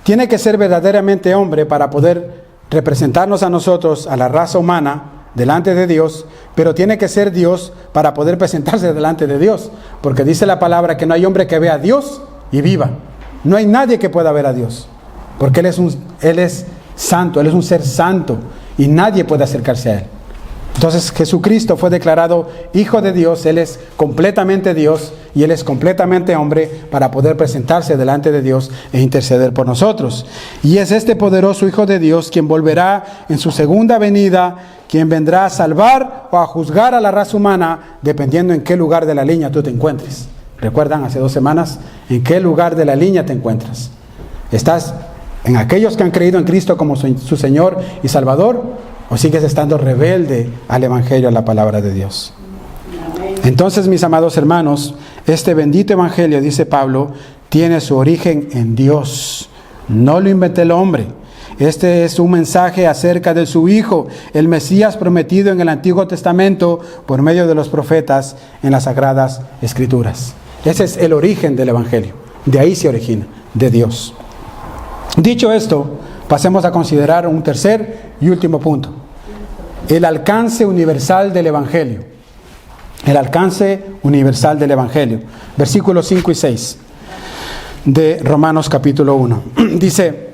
tiene que ser verdaderamente hombre para poder representarnos a nosotros, a la raza humana, delante de Dios, pero tiene que ser Dios para poder presentarse delante de Dios, porque dice la palabra que no hay hombre que vea a Dios y viva. No hay nadie que pueda ver a Dios, porque Él es santo, Él es un ser santo y nadie puede acercarse a Él. Entonces Jesucristo fue declarado Hijo de Dios, Él es completamente Dios y Él es completamente hombre para poder presentarse delante de Dios e interceder por nosotros. Y es este poderoso Hijo de Dios quien volverá en su segunda venida, quien vendrá a salvar o a juzgar a la raza humana, dependiendo en qué lugar de la línea tú te encuentres. ¿Recuerdan hace 2 semanas en qué lugar de la línea te encuentras? ¿Estás en aquellos que han creído en Cristo como su Señor y Salvador? ¿O sigues estando rebelde al Evangelio, a la palabra de Dios? Entonces, mis amados hermanos, este bendito Evangelio, dice Pablo, tiene su origen en Dios. No lo inventé el hombre. Este es un mensaje acerca de su Hijo, el Mesías prometido en el Antiguo Testamento por medio de los profetas en las Sagradas Escrituras. Ese es el origen del Evangelio. De ahí se origina, de Dios. Dicho esto, pasemos a considerar un tercer y último punto. El alcance universal del Evangelio. El alcance universal del Evangelio. Versículos 5 y 6 de Romanos capítulo 1. Dice: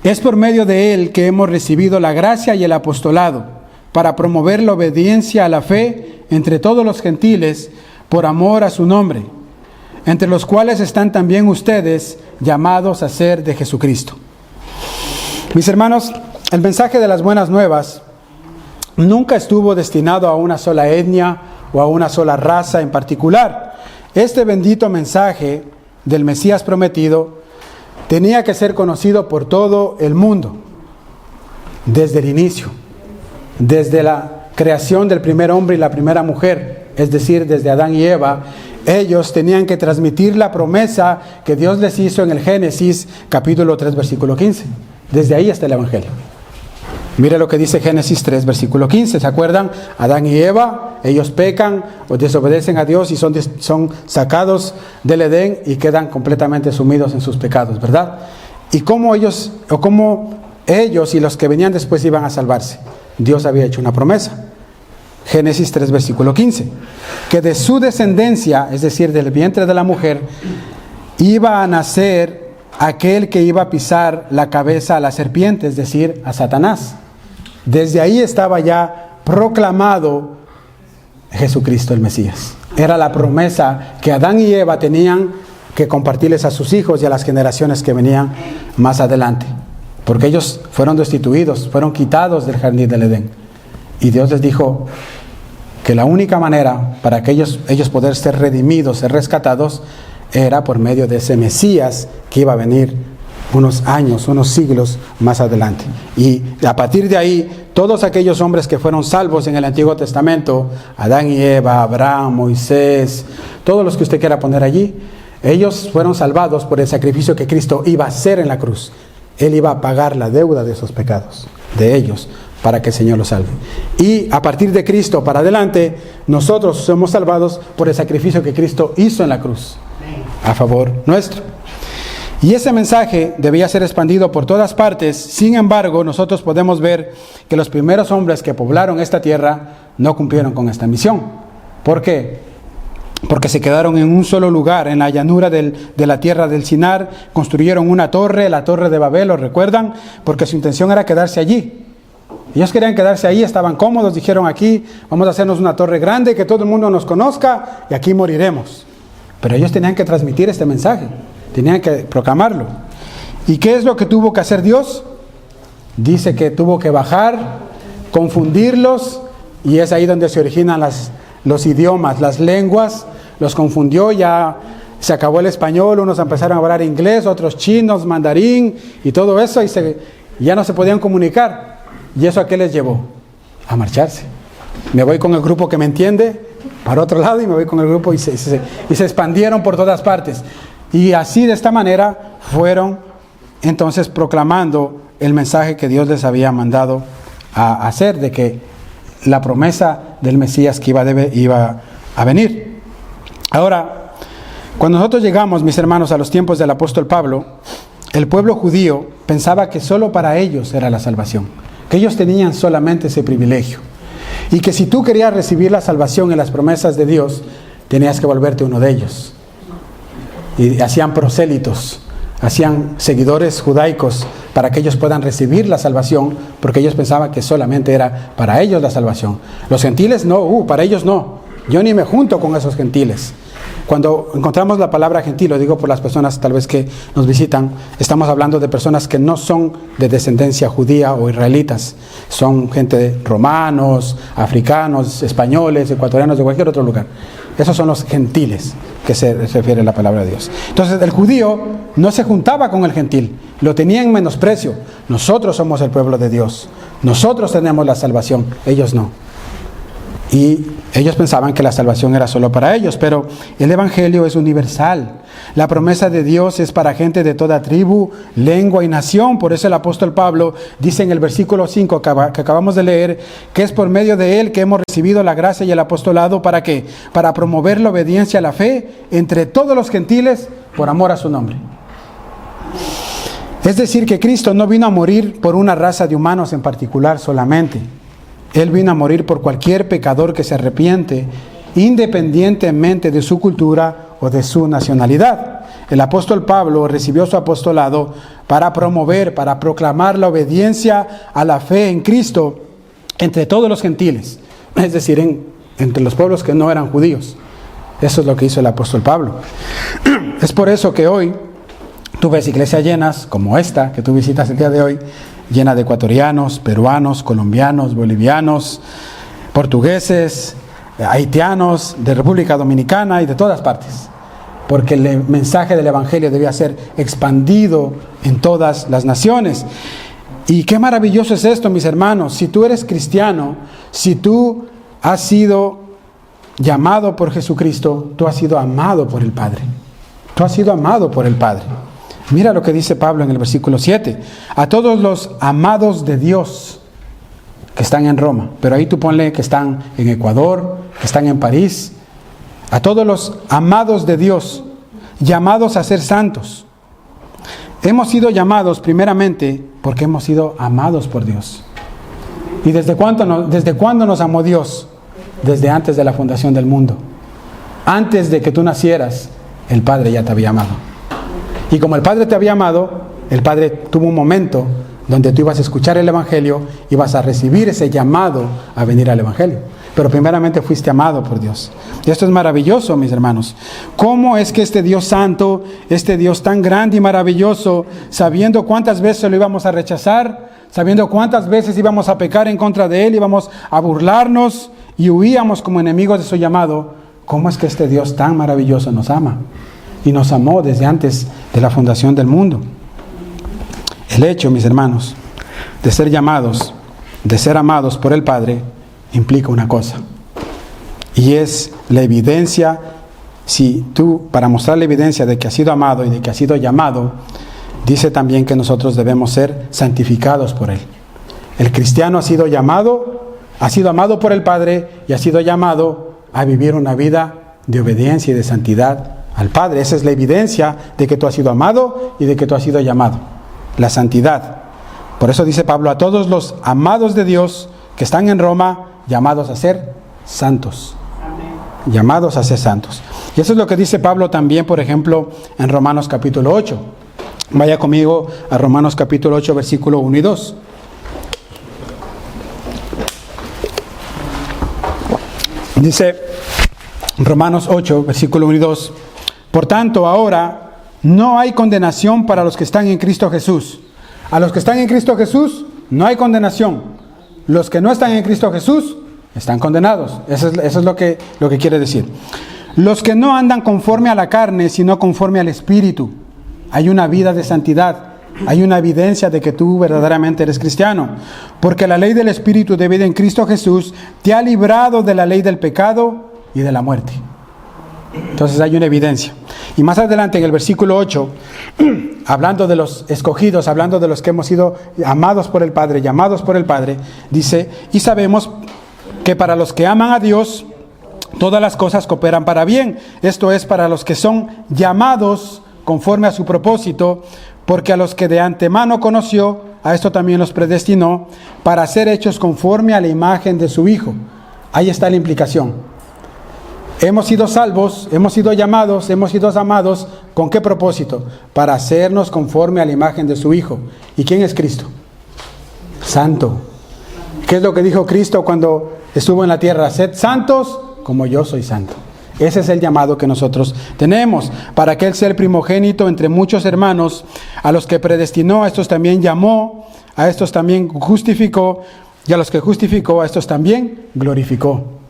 es por medio de Él que hemos recibido la gracia y el apostolado, para promover la obediencia a la fe entre todos los gentiles, por amor a su nombre, entre los cuales están también ustedes, llamados a ser de Jesucristo. Mis hermanos, el mensaje de las buenas nuevas nunca estuvo destinado a una sola etnia o a una sola raza en particular. Este bendito mensaje del Mesías prometido tenía que ser conocido por todo el mundo, desde el inicio, desde la creación del primer hombre y la primera mujer, es decir, desde Adán y Eva. Ellos tenían que transmitir la promesa que Dios les hizo en el Génesis capítulo 3 versículo 15. Desde ahí está el Evangelio. Mire lo que dice Génesis 3 versículo 15. ¿Se acuerdan? Adán y Eva, ellos pecan o desobedecen a Dios y son sacados del Edén y quedan completamente sumidos en sus pecados, ¿verdad? Y cómo ellos y los que venían después iban a salvarse. Dios había hecho una promesa. Génesis 3, versículo 15, que de su descendencia, es decir, del vientre de la mujer, iba a nacer aquel que iba a pisar la cabeza a la serpiente, es decir, a Satanás. Desde ahí estaba ya proclamado Jesucristo el Mesías. Era la promesa que Adán y Eva tenían que compartirles a sus hijos y a las generaciones que venían más adelante. Porque ellos fueron destituidos, fueron quitados del jardín del Edén. Y Dios les dijo que la única manera para que ellos poder ser redimidos, ser rescatados, era por medio de ese Mesías que iba a venir unos años, unos siglos más adelante. Y a partir de ahí, todos aquellos hombres que fueron salvos en el Antiguo Testamento, Adán y Eva, Abraham, Moisés, todos los que usted quiera poner allí, ellos fueron salvados por el sacrificio que Cristo iba a hacer en la cruz. Él iba a pagar la deuda de esos pecados, de ellos, para que el Señor los salve. Y a partir de Cristo para adelante, nosotros somos salvados por el sacrificio que Cristo hizo en la cruz, a favor nuestro. Y ese mensaje debía ser expandido por todas partes. Sin embargo, nosotros podemos ver que los primeros hombres que poblaron esta tierra no cumplieron con esta misión. ¿Por qué? Porque se quedaron en un solo lugar, en la llanura de la tierra del Sinar. Construyeron una torre, la torre de Babel, ¿lo recuerdan? Porque su intención era quedarse allí. Ellos querían quedarse ahí, estaban cómodos, dijeron aquí, vamos a hacernos una torre grande, que todo el mundo nos conozca y aquí moriremos. Pero ellos tenían que transmitir este mensaje, tenían que proclamarlo. ¿Y qué es lo que tuvo que hacer Dios? Dice que tuvo que bajar, confundirlos, y es ahí donde se originan los idiomas, las lenguas, los confundió, ya se acabó el español, unos empezaron a hablar inglés, otros chinos, mandarín y todo eso, y ya no se podían comunicar. ¿Y eso a qué les llevó? A marcharse. Me voy con el grupo que me entiende para otro lado y me voy con el grupo y se expandieron por todas partes. Y así, de esta manera, fueron entonces proclamando el mensaje que Dios les había mandado a hacer, de que la promesa del Mesías que iba a venir. Ahora, cuando nosotros llegamos, mis hermanos, a los tiempos del apóstol Pablo, el pueblo judío pensaba que solo para ellos era la salvación, que ellos tenían solamente ese privilegio, y que si tú querías recibir la salvación y las promesas de Dios, tenías que volverte uno de ellos. Y hacían prosélitos, hacían seguidores judaicos para que ellos puedan recibir la salvación, porque ellos pensaban que solamente era para ellos la salvación. Los gentiles no, para ellos no. Yo ni me junto con esos gentiles. Cuando encontramos la palabra gentil, lo digo por las personas tal vez que nos visitan, estamos hablando de personas que no son de descendencia judía o israelitas. Son gente de romanos, africanos, españoles, ecuatorianos, de cualquier otro lugar. Esos son los gentiles que se refiere a la palabra de Dios. Entonces el judío no se juntaba con el gentil, lo tenía en menosprecio. Nosotros somos el pueblo de Dios, nosotros tenemos la salvación, ellos no. Y ellos pensaban que la salvación era solo para ellos, pero el evangelio es universal. La promesa de Dios es para gente de toda tribu, lengua y nación. Por eso el apóstol Pablo dice en el versículo 5 que acabamos de leer, que es por medio de él que hemos recibido la gracia y el apostolado. ¿Para qué? Para promover la obediencia a la fe entre todos los gentiles por amor a su nombre. Es decir, que Cristo no vino a morir por una raza de humanos en particular solamente. Él vino a morir por cualquier pecador que se arrepiente, independientemente de su cultura o de su nacionalidad. El apóstol Pablo recibió su apostolado para promover, para proclamar la obediencia a la fe en Cristo entre todos los gentiles, es decir, entre los pueblos que no eran judíos. Eso es lo que hizo el apóstol Pablo. Es por eso que hoy tú ves iglesias llenas como esta que tú visitas el día de hoy, llena de ecuatorianos, peruanos, colombianos, bolivianos, portugueses, haitianos, de República Dominicana y de todas partes. Porque el mensaje del evangelio debía ser expandido en todas las naciones. Y qué maravilloso es esto, mis hermanos. Si tú eres cristiano, si tú has sido llamado por Jesucristo, tú has sido amado por el Padre. Tú has sido amado por el Padre. Mira lo que dice Pablo en el versículo 7. A todos los amados de Dios que están en Roma, pero ahí tú ponle que están en Ecuador, que están en París. A todos los amados de Dios, llamados a ser santos. Hemos sido llamados primeramente porque hemos sido amados por Dios. ¿Y desde cuándo nos amó Dios? desde antes de la fundación del mundo. Antes de que tú nacieras, el Padre ya te había amado. Y como el Padre te había amado, el Padre tuvo un momento donde tú ibas a escuchar el Evangelio, ibas a recibir ese llamado a venir al Evangelio. Pero primeramente fuiste amado por Dios. Y esto es maravilloso, mis hermanos. ¿Cómo es que este Dios santo, este Dios tan grande y maravilloso, sabiendo cuántas veces lo íbamos a rechazar, sabiendo cuántas veces íbamos a pecar en contra de Él, íbamos a burlarnos y huíamos como enemigos de su llamado, cómo es que este Dios tan maravilloso nos ama? Y nos amó desde antes de la fundación del mundo. El hecho, mis hermanos, de ser llamados, de ser amados por el Padre, implica una cosa. Y es la evidencia, si tú, para mostrar la evidencia de que has sido amado y de que has sido llamado, dice también que nosotros debemos ser santificados por Él. El cristiano ha sido llamado, ha sido amado por el Padre y ha sido llamado a vivir una vida de obediencia y de santidad al Padre. Esa es la evidencia de que tú has sido amado y de que tú has sido llamado. La santidad. Por eso dice Pablo a todos los amados de Dios que están en Roma, llamados a ser santos. Amén. Llamados a ser santos. Y eso es lo que dice Pablo también, por ejemplo, en Romanos capítulo 8. Vaya conmigo a Romanos capítulo 8, versículo 1 y 2. Dice Romanos 8, versículo 1 y 2. Por tanto, ahora no hay condenación para los que están en Cristo Jesús. A los que están en Cristo Jesús no hay condenación. Los que no están en Cristo Jesús están condenados. Eso es lo que quiere decir. Los que no andan conforme a la carne, sino conforme al Espíritu. Hay una vida de santidad. Hay una evidencia de que tú verdaderamente eres cristiano. Porque la ley del Espíritu de vida en Cristo Jesús te ha librado de la ley del pecado y de la muerte. Entonces hay una evidencia. Y más adelante en el versículo 8, hablando de los escogidos, hablando de los que hemos sido amados por el Padre, llamados por el Padre, dice, y sabemos que para los que aman a Dios, todas las cosas cooperan para bien. Esto es para los que son llamados conforme a su propósito, porque a los que de antemano conoció, a esto también los predestinó, para ser hechos conforme a la imagen de su Hijo. Ahí está la implicación. Hemos sido salvos, hemos sido llamados, hemos sido amados. ¿Con qué propósito? Para hacernos conforme a la imagen de su Hijo. ¿Y quién es Cristo? Santo. ¿Qué es lo que dijo Cristo cuando estuvo en la tierra? Sed santos como yo soy santo. Ese es el llamado que nosotros tenemos. Para que Él sea el primogénito entre muchos hermanos. A los que predestinó, a estos también llamó, a estos también justificó, y a los que justificó, a estos también glorificó.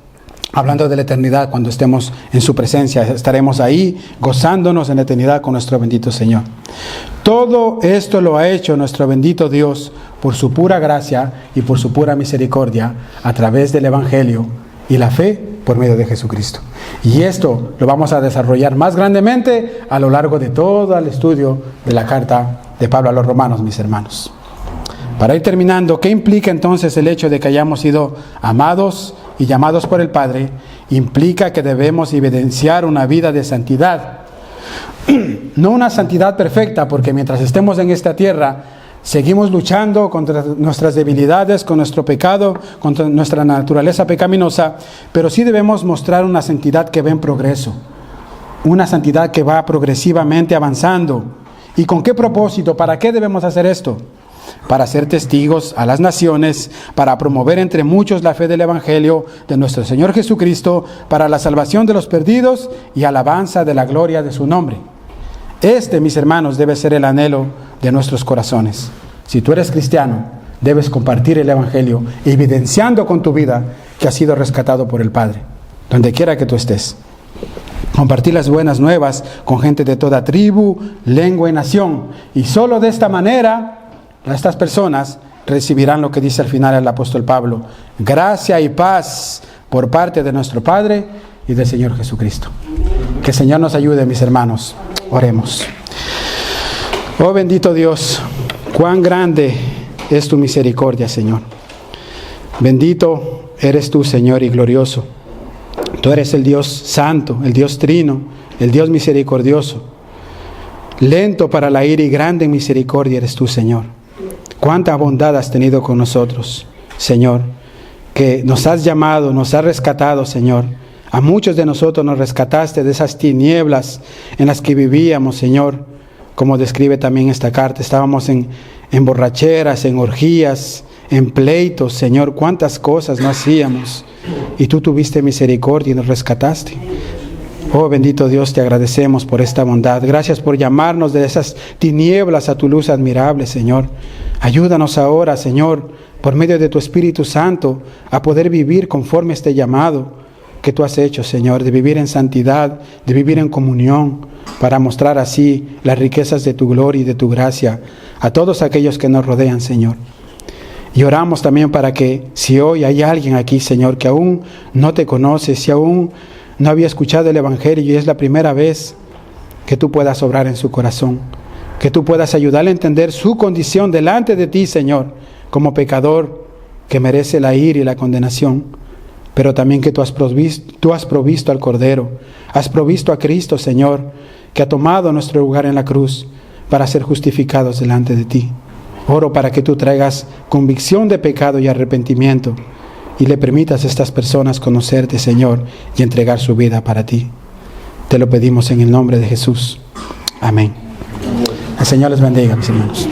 Hablando de la eternidad, cuando estemos en su presencia, estaremos ahí gozándonos en la eternidad con nuestro bendito Señor. Todo esto lo ha hecho nuestro bendito Dios por su pura gracia y por su pura misericordia a través del Evangelio y la fe por medio de Jesucristo. Y esto lo vamos a desarrollar más grandemente a lo largo de todo el estudio de la carta de Pablo a los Romanos, mis hermanos. Para ir terminando, ¿qué implica entonces el hecho de que hayamos sido amados y llamados por el Padre? Implica que debemos evidenciar una vida de santidad. No una santidad perfecta, porque mientras estemos en esta tierra, seguimos luchando contra nuestras debilidades, con nuestro pecado, contra nuestra naturaleza pecaminosa, pero sí debemos mostrar una santidad que va en progreso, una santidad que va progresivamente avanzando. ¿Y con qué propósito? ¿Para qué debemos hacer esto? Para ser testigos a las naciones, para promover entre muchos la fe del Evangelio de nuestro Señor Jesucristo, para la salvación de los perdidos y alabanza de la gloria de su nombre. Este, mis hermanos, debe ser el anhelo de nuestros corazones. Si tú eres cristiano, debes compartir el Evangelio, evidenciando con tu vida que has sido rescatado por el Padre, donde quiera que tú estés. Compartir las buenas nuevas con gente de toda tribu, lengua y nación. Y solo de esta manera estas personas recibirán lo que dice al final el apóstol Pablo: gracia y paz por parte de nuestro Padre y del Señor Jesucristo. Que el Señor nos ayude, mis hermanos. Oremos. Oh bendito Dios, cuán grande es tu misericordia, Señor. Bendito eres tú, Señor, y glorioso. Tú eres el Dios santo, el Dios trino, el Dios misericordioso. Lento para la ira y grande en misericordia eres tú, Señor. Cuánta bondad has tenido con nosotros, Señor. que nos has llamado, nos has rescatado, Señor. A muchos de nosotros nos rescataste de esas tinieblas en las que vivíamos, Señor, como describe también esta carta. Estábamos en borracheras, en orgías, en pleitos, Señor, cuántas cosas no hacíamos. Y tú tuviste misericordia y nos rescataste. Oh, bendito Dios, te agradecemos por esta bondad. Gracias por llamarnos de esas tinieblas a tu luz admirable, Señor. Ayúdanos ahora, Señor, por medio de tu Espíritu Santo, a poder vivir conforme a este llamado que tú has hecho, Señor, de vivir en santidad, de vivir en comunión, para mostrar así las riquezas de tu gloria y de tu gracia a todos aquellos que nos rodean, Señor. Y oramos también para que si hoy hay alguien aquí, Señor, que aún no te conoce, si aún no había escuchado el Evangelio y es la primera vez, que tú puedas obrar en su corazón, que tú puedas ayudarle a entender su condición delante de ti, Señor, como pecador que merece la ira y la condenación, pero también que tú has provisto al Cordero, has provisto a Cristo, Señor, que ha tomado nuestro lugar en la cruz para ser justificados delante de ti. Oro para que tú traigas convicción de pecado y arrepentimiento y le permitas a estas personas conocerte, Señor, y entregar su vida para ti. Te lo pedimos en el nombre de Jesús. Amén. El Señor les bendiga, mis hermanos.